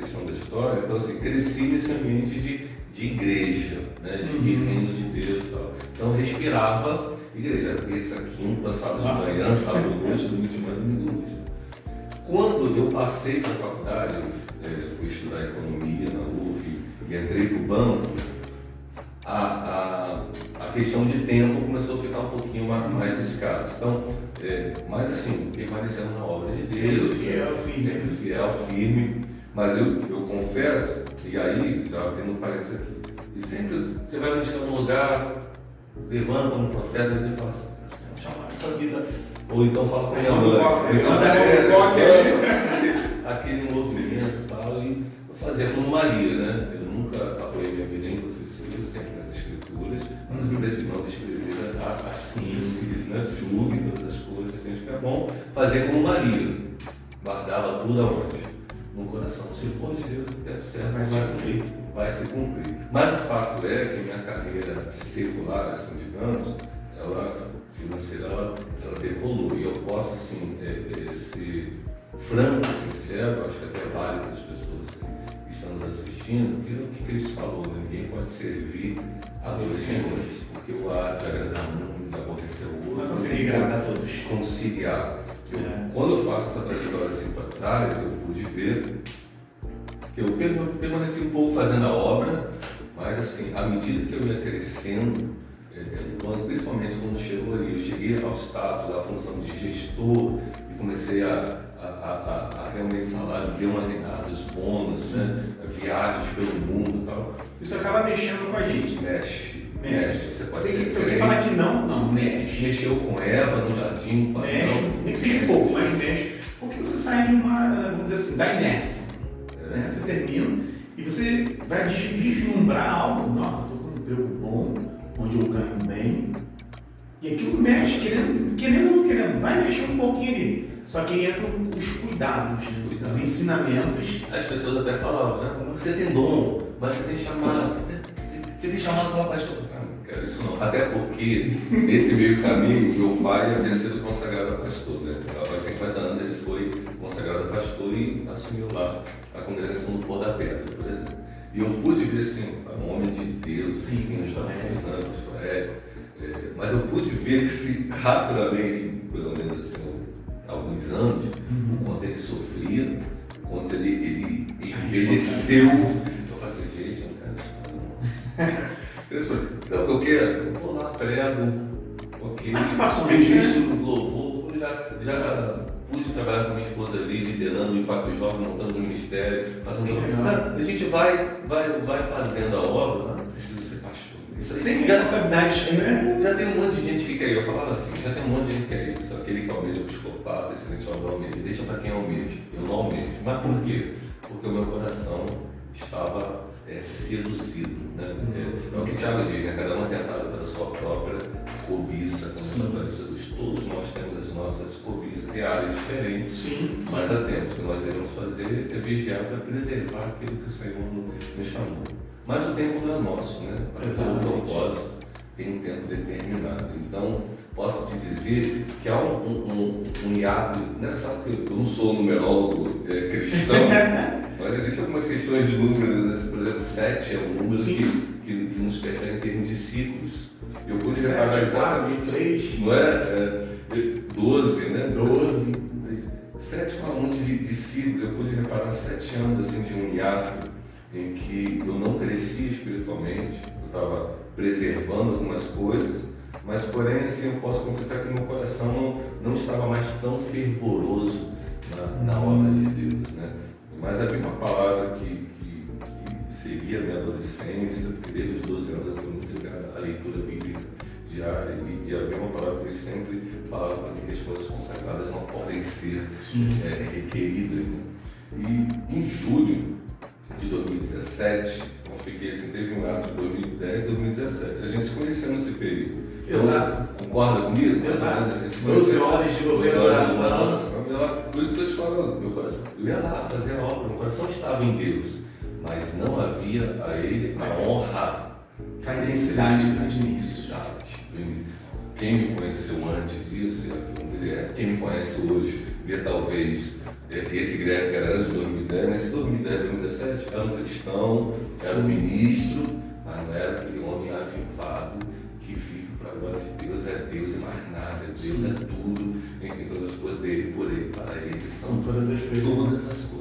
questão da história, então assim, cresci nesse ambiente de igreja, né? De reino de Deus e tal. Então respirava igreja, terça, quinta, sábado de manhã, sábado à noite, domingo de manhã, domingo à noite. Quando eu passei para a faculdade, eu fui estudar economia na UF e entrei para o banco, a questão de tempo começou a ficar um pouquinho mais escassa. Então, mas assim, permanecendo na obra de Deus, sempre fiel, firme. Mas eu confesso, e aí, já tendo parênteses aqui, e sempre você vai buscar um lugar, levanta um profeta e fala assim, chamar essa vida, ou então fala com a minha mãe, aquele movimento e tal, e eu fazia como Maria, né? Eu nunca apoiei minha vida em profecia, sempre nas escrituras, mas a Bíblia diz não desprezar a ciência, né? Julgue todas as coisas, que é bom, fazer como Maria, guardava tudo aonde? No coração. Se for de Deus, deve ser, mas vai se cumprir. Mas o fato é que minha carreira secular, assim, digamos, ela financeira, ela decolou. E eu posso, assim, ser franco, sincero, acho que até válido das pessoas que estão nos assistindo, que o que Cristo falou, né? Ninguém pode servir a dois senhores, porque o ar de agradar um, de aborrecer o outro. Não conseguir agradar a todos. Conciliar. Quando eu faço essa trajetória assim para trás, eu pude ver que eu permaneci um pouco fazendo a obra, mas assim, à medida que eu ia crescendo, principalmente quando chegou ali, eu cheguei ao status, à função de gestor e comecei a realmente salário, deu uma guinada, os bônus, né? Viagens pelo mundo e tal. Isso acaba mexendo com a gente. Mexe. Você pode se alguém falar que não, mexe. Mexeu com Eva no jardim, com mexe, nem que seja pouco, mas mexe. Porque você sai de uma, vamos dizer assim, da inércia. Né? Você termina e você vai vislumbrar algo. Nossa, estou com um emprego bom, onde eu ganho bem. E aquilo mexe, querendo ou não querendo, vai mexer um pouquinho ali. Só que aí entram os cuidados, os ensinamentos. As pessoas até falavam, né? Você tem dom, mas você tem chamado. Você tem chamado para pastor. Não quero isso não. Até porque, nesse meio caminho, meu pai havia sido consagrado a pastor, né? Após 50 anos ele foi consagrado a pastor e assumiu lá a congregação do Pôr da Pedra, por exemplo. E eu pude ver, assim, um homem de Deus, sim, mas eu pude ver assim, rapidamente, pelo menos assim, alguns anos, o quanto ele sofria, o quanto ele envelheceu. Eu falei assim, gente, eu não quero isso não. Não, eu quero, eu vou lá, prego, ok. Registro no louvor, já pude trabalhar com minha esposa ali, liderando o Impacto Jovem, montando o ministério, a gente vai fazendo a obra, não precisa ser pastor. Sem responsabilidade, né? Já tem um monte de gente que quer ir. Eu falava assim, já tem um monte de gente que quer ir. Só aquele que almeja o episcopado, excelente obra almeja. Deixa para quem almeja. Eu não almejo. Mas por quê? Porque o meu coração estava seduzido. Né? É o que Tiago diz, né? Cada um é tentado pela sua própria cobiça. Todos nós temos as nossas cobiças em áreas diferentes. Sim. Mas há tempos que nós devemos fazer é vigiar para preservar aquilo que o Senhor nos chamou. Mas o tempo não é nosso, né? Para o propósito tem um tempo determinado. Então, posso te dizer que há um hiato, né? Sabe que eu não sou numerólogo cristão, mas existem algumas questões de números, né? Por exemplo, 7 é um número que nos persegue em termos de ciclos. Eu pude reparar exatamente, 3. Não é? 12, né? 12. 7 fala muito de ciclos. Eu pude reparar 7 anos assim, de um hiato em que eu não cresci espiritualmente, eu estava preservando algumas coisas, mas porém assim, eu posso confessar que meu coração não estava mais tão fervoroso na obra de Deus, né? Mas havia uma palavra que seguia a minha adolescência, porque desde os 12 anos eu fui muito ligado à leitura bíblica diária, e havia uma palavra que eu sempre falava para mim que as coisas consagradas não podem ser requeridas, né? E em julho de 2017, então fiquei assim, teve um ato de 2010, 2017. A gente se conheceu nesse período. Exato. Concorda comigo? Exato. A gente 12 horas de oração. Por isso que eu estou te falando, meu coração, eu ia lá fazer a obra, meu coração estava em Deus, mas não havia a Ele a honra. A intensidade de início. Quem me conheceu antes disso, quem me conhece hoje, vê talvez esse Guilherme que era antes de 2010, mas em 2010, 2017, era um cristão, era um ministro, mas não era aquele homem avivado que vive para a glória de Deus, é Deus e mais nada, Deus é tudo, em todas as coisas dele, por ele, para ele, são todas as coisas. Todas as coisas.